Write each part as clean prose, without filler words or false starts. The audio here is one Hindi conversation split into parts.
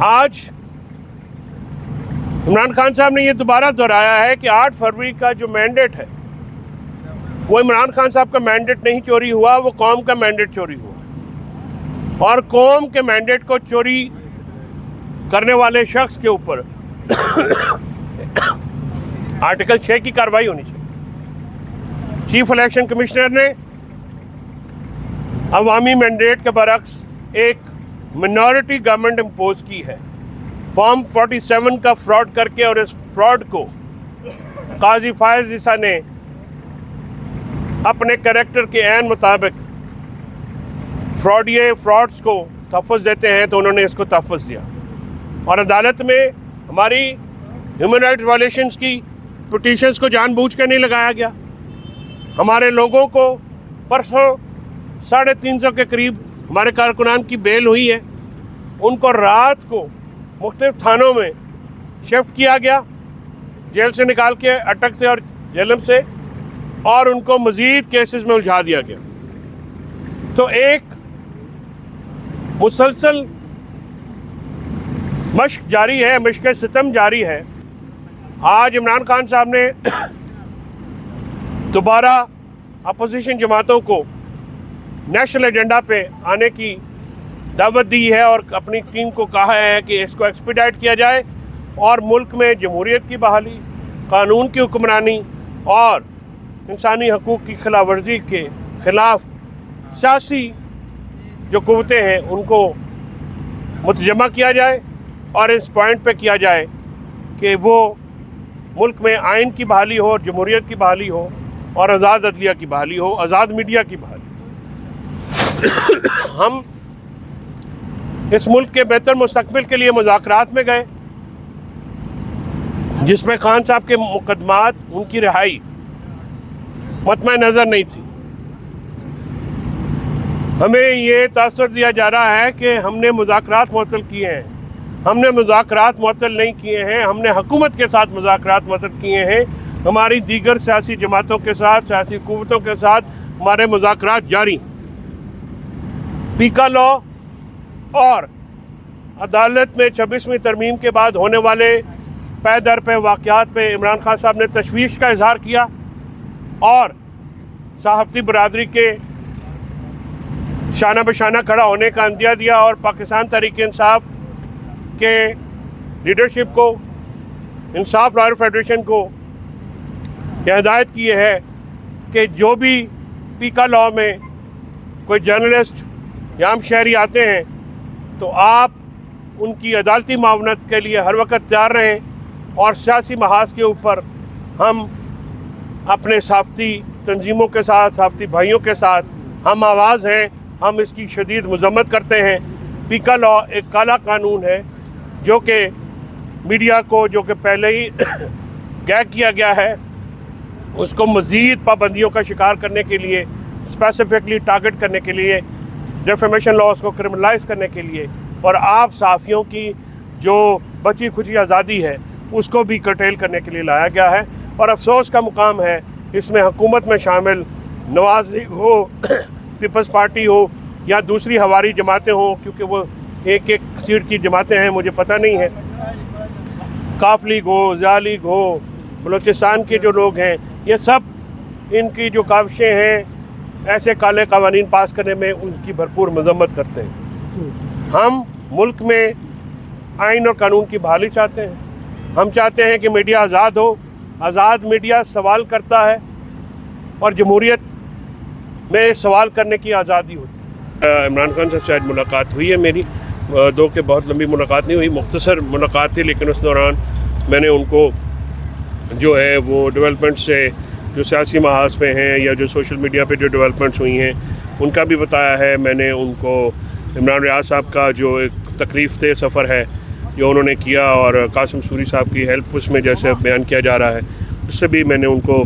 आज इमरान खान साहब ने ये दोबारा दोहराया है कि 8 फरवरी का जो मैंडेट है वो इमरान खान साहब का मैंडेट नहीं चोरी हुआ, वो कौम का मैंडेट चोरी हुआ और कौम के मैंडेट को चोरी करने वाले शख्स के ऊपर आर्टिकल 6 की कार्रवाई होनी चाहिए। चीफ इलेक्शन कमिश्नर ने अवामी मैंडेट के बरक्स एक मिनॉरिटी गवर्नमेंट इम्पोज की है। फॉर्म 47 का फ्रॉड करके और इस फ्रॉड को काजी फायज ईसा ने अपने कैरेक्टर के ऐन मुताबिक फ्रॉड्स को तहफ़्फ़ुज़ देते हैं, तो उन्होंने इसको तहफ़्फ़ुज़ दिया और अदालत में हमारी ह्यूमन राइट्स वायलेशंस की पिटीशंस को जानबूझ कर नहीं लगाया गया। हमारे लोगों को परसों 350 के करीब हमारे कारकुनान की बेल हुई है, उनको रात को मुख्तलिफ थानों में शिफ्ट किया गया, जेल से निकाल के अटक से और जेलम से, और उनको मज़ीद केसेस में उलझा दिया गया। तो एक मुसलसल मश्क जारी है, मश्क सितम जारी है। आज इमरान खान साहब ने दोबारा अपोजिशन जमातों को नेशनल एजेंडा पे आने की दावत दी है और अपनी टीम को कहा है कि इसको एक्सपीडाइट किया जाए और मुल्क में जमहूरियत की बहाली, कानून की हुक्मरानी और इंसानी हकूक़ की खिलाफ वर्जी के ख़िलाफ़ सियासी जो क़ुव्वतें हैं उनको मुतजमा किया जाए और इस पॉइंट पे किया जाए कि वो मुल्क में आइन की बहाली हो, जमहूरियत की बहाली हो और आज़ाद अदलिया की बहाली हो, आज़ाद मीडिया की बहाली। हम इस मुल्क के बेहतर मुस्तकबिल के लिए मुज़ाकरात में गए, जिसमें खान साहब के मुकदमात, उनकी रिहाई मतमे नज़र नहीं थी। हमें ये तासुर दिया जा रहा है कि हमने मुज़ाकरात मुअत्तल किए हैं। हमने मुज़ाकरात मुअत्तल नहीं किए हैं, हमने हुकूमत के साथ मुज़ाकरात मुअत्तल किए हैं। हमारी दीगर सियासी जमातों के साथ, सियासी क़ुव्वतों के साथ हमारे मुज़ाकरात जारी हैं। पीका लॉ और अदालत में 26वीं तरमीम के बाद होने वाले पै दर पे वाक़यात पे इमरान खान साहब ने तशवीश का इजहार किया और सहाफ़ती बरादरी के शाना बशाना खड़ा होने का अंदिया दिया और पाकिस्तान तहरीक इंसाफ के लीडरशिप को, इंसाफ लॉयर फेडरेशन को यह हिदायत की है कि जो भी पीका लॉ में कोई जर्नलिस्ट या आम शहरी आते हैं तो आप उनकी अदालती मावनत के लिए हर वक्त तैयार रहें और सियासी महाज के ऊपर हम अपने सहाफ़ती तंजीमों के साथ, सहाफ़ती भाइयों के साथ हम आवाज़ हैं। हम इसकी शदीद मज़म्मत करते हैं। पीका लॉ एक काला कानून है जो कि मीडिया को, जो कि पहले ही गैग किया गया है, उसको मज़ीद पाबंदियों का शिकार करने के लिए, स्पेसिफिकली टारगेट करने के लिए, डिफेमेशन लॉज को क्रिमिनलाइज करने के लिए और आप सहाफ़ियों की जो बची खुची आज़ादी है उसको भी कर्टेल करने के लिए लाया गया है। और अफसोस का मुकाम है इसमें हुकूमत में शामिल नवाज़ लीग हो, पीपल्स पार्टी हो या दूसरी हवारी जमातें हों, क्योंकि वो एक एक सीट की जमातें हैं, मुझे पता नहीं है, काफ लीग हो, ज़िया लीग हो, बलूचिस्तान के जो लोग हैं, ये सब इनकी जो काविशें हैं ऐसे काले कवानीन पास करने में उसकी भरपूर मज़म्मत करते हैं। हम मुल्क में आइन और कानून की बहाली चाहते हैं। हम चाहते हैं कि मीडिया आज़ाद हो। आज़ाद मीडिया सवाल करता है और जमहूरियत में सवाल करने की आज़ादी होती है। इमरान खान साहब से आज मुलाकात हुई है मेरी, दो के बहुत लंबी मुलाकात नहीं हुई, मुख्तसर मुलाकात थी, लेकिन उस दौरान मैंने उनको जो है वो डेवलपमेंट से जो सियासी महाज पे हैं या जो सोशल मीडिया पे जो डेवलपमेंट्स हुई हैं उनका भी बताया है। मैंने उनको इमरान रियाज साहब का जो एक तकलीफ़ दे सफ़र है जो उन्होंने किया और कासिम सूरी साहब की हेल्प उसमें जैसे बयान किया जा रहा है उससे भी मैंने उनको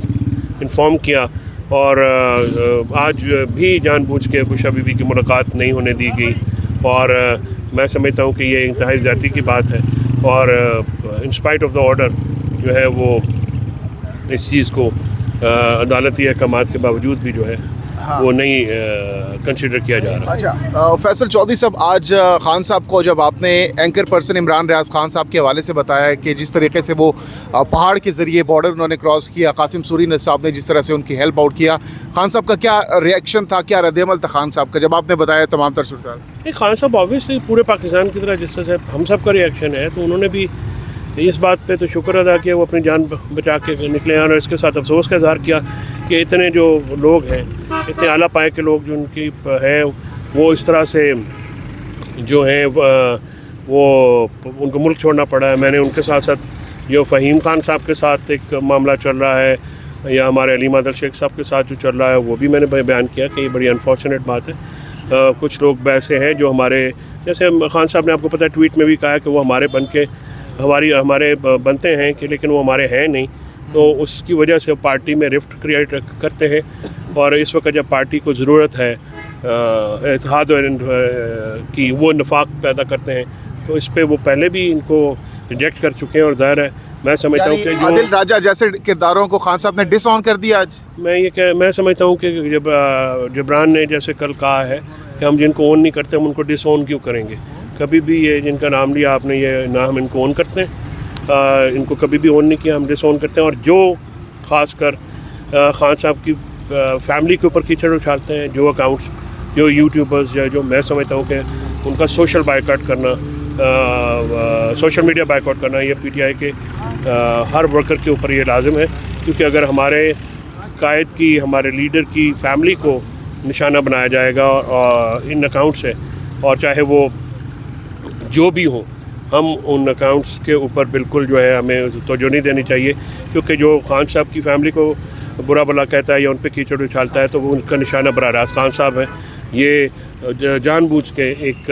इन्फॉर्म किया। और आज भी जानबूझ के खुशा बीबी की मुलाकात नहीं होने दी गई और मैं समझता हूँ कि ये इंतहाई ज़्यादती की बात है और in spite of the order जो है वो इस चीज़ को अदालती अहकामात के बावजूद भी जो है वो नहीं कंसिडर किया जा रहा। अच्छा फैसल चौधरी साहब, आज खान साहब को जब आपने एंकर पर्सन इमरान रियाज खान साहब के हवाले से बताया कि जिस तरीके से वो पहाड़ के ज़रिए बॉर्डर उन्होंने क्रॉस किया, कासिम सूरी साहब ने जिस तरह से उनकी हेल्प आउट किया, खान साहब का क्या रिएक्शन था, क्या रद्द-ए-अमल था खान साहब का जब आपने बताया तमाम तर सूरत? खान साहब ऑब्वियसली पूरे पाकिस्तान की तरह जिस तरह से हम सब का रिएक्शन है, तो उन्होंने भी इस बात पे तो शुक्र अदा किया, वो अपनी जान बचा के निकले हैं। और इसके साथ अफसोस का इज़हार किया कि इतने जो लोग हैं, इतने आला पाए के लोग जो उनकी हैं, वो इस तरह से जो हैं वो उनको मुल्क छोड़ना पड़ा है। मैंने उनके साथ साथ जो फ़हीम खान साहब के साथ एक मामला चल रहा है, या हमारे अली मादल शेख साहब के साथ जो चल रहा है, वो भी मैंने बयान किया कि ये बड़ी अनफॉर्चुनेट बात है। कुछ लोग ऐसे हैं जो हमारे, जैसे खान साहब ने आपको पता है ट्वीट में भी कहा कि वो हमारे हमारे बनते हैं कि, लेकिन वो हमारे हैं नहीं, तो उसकी वजह से पार्टी में रिफ्ट क्रिएट करते हैं। और इस वक्त जब पार्टी को ज़रूरत है इत्तेहाद की, वो नफाक पैदा करते हैं, तो इस पे वो पहले भी इनको रिजेक्ट कर चुके हैं। और ज़ाहिर है मैं समझता हूँ कि आदिल राजा जैसे किरदारों को खान साहब ने डिसऑन कर दिया आज। मैं समझता हूँ कि जब जबरान ने जैसे कल कहा है कि हम जिनको ओन नहीं करते हम उनको डिसऑन क्यों करेंगे। कभी भी ये जिनका नाम लिया आपने, ये ना हम इनको ओन करते हैं, इनको कभी भी ओन नहीं किया, हम डिसऑन करते हैं। और जो ख़ासकर खान साहब की फैमिली के ऊपर कीचड़ उछालते हैं, जो अकाउंट्स, जो यूट्यूबर्स, जो मैं समझता हूँ कि उनका सोशल बायकॉट करना, सोशल मीडिया बायकॉट करना, ये पीटीआई के हर वर्कर के ऊपर ये लाजिम है। क्योंकि अगर हमारे कायद की, हमारे लीडर की फैमिली को निशाना बनाया जाएगा और इन अकाउंट से, और चाहे वो जो भी हो, हम उन अकाउंट्स के ऊपर बिल्कुल जो है हमें तवज्जो नहीं देनी चाहिए। क्योंकि जो खान साहब की फैमिली को बुरा भला कहता है या उन पे कीचड़ उछालता है, तो वो उनका निशाना बरह रास्त खान साहब है। ये जानबूझ के एक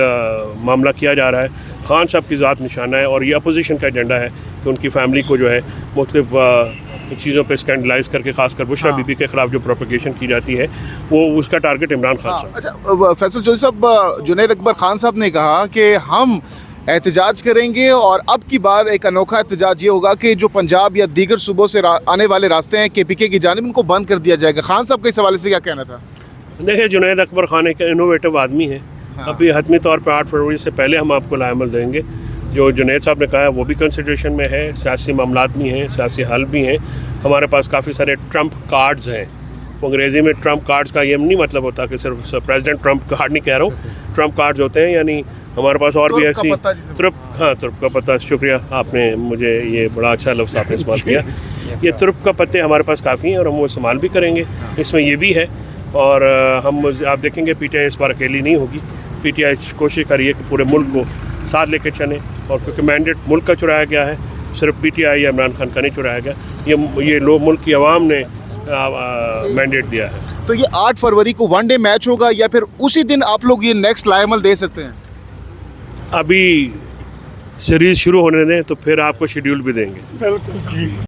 मामला किया जा रहा है, खान साहब की ज़ात निशाना है। और ये अपोजिशन का एजेंडा है कि उनकी फैमिली को जो है मुख्तलिफ चीज़ों पे स्कैंडलाइज करके, खासकर बुशरा बीबी के ख़िलाफ़ जो प्रोपेगेशन की जाती है, वो उसका टारगेट इमरान खान साहब। अच्छा फैसल चौधरी साहब, जुनैद अकबर खान साहब ने कहा कि हम एहतजाज करेंगे और अब की बार एक अनोखा एहतजाज ये होगा कि जो पंजाब या दीगर सूबों से आने वाले रास्ते हैं KPK की जानिब, उनको बंद कर दिया जाएगा। खान साहब के इस हवाले से क्या कहना था? देखिए, जुनैद अकबर खान एक इनोवेटिव आदमी है। अभी हतमी तौर पर 8 फरवरी से पहले हम आपको लाएमल देंगे। जो जुनैद साहब ने कहा है वो भी कंसिडरेशन में है, सियासी मामलात भी हैं, सियासी हल भी हैं। हमारे पास काफ़ी सारे ट्रंप कार्ड्स हैं। अंग्रेज़ी में ट्रंप कार्ड्स का ये नहीं मतलब होता कि सिर्फ प्रेसिडेंट ट्रंप कार्ड नहीं कह रहा हूँ, ट्रंप कार्ड्स होते हैं, यानी हमारे पास और भी ऐसी तुर्क का पत्ता। शुक्रिया, आपने मुझे ये बड़ा अच्छा लफ्ज़ आपने इस्तेमाल किया। ये तुर्क का पत्ते हमारे पास काफ़ी हैं और हम वो इस्तेमाल भी करेंगे। इसमें ये भी है। और आप देखेंगे पीटीआई इस बार अकेली नहीं होगी। पीटीआई कोशिश कर रही है कि पूरे मुल्क को साथ लेके चलें। और क्योंकि मैंडेट मुल्क का चुराया गया है, सिर्फ पीटीआई या इमरान खान का नहीं चुराया गया, ये लोग मुल्क की आवाम ने मैंडेट दिया है। तो ये 8 फरवरी को वनडे मैच होगा या फिर उसी दिन आप लोग ये नेक्स्ट लाएमल दे सकते हैं? अभी सीरीज़ शुरू होने दें तो फिर आपको शेड्यूल भी देंगे। बिल्कुल जी।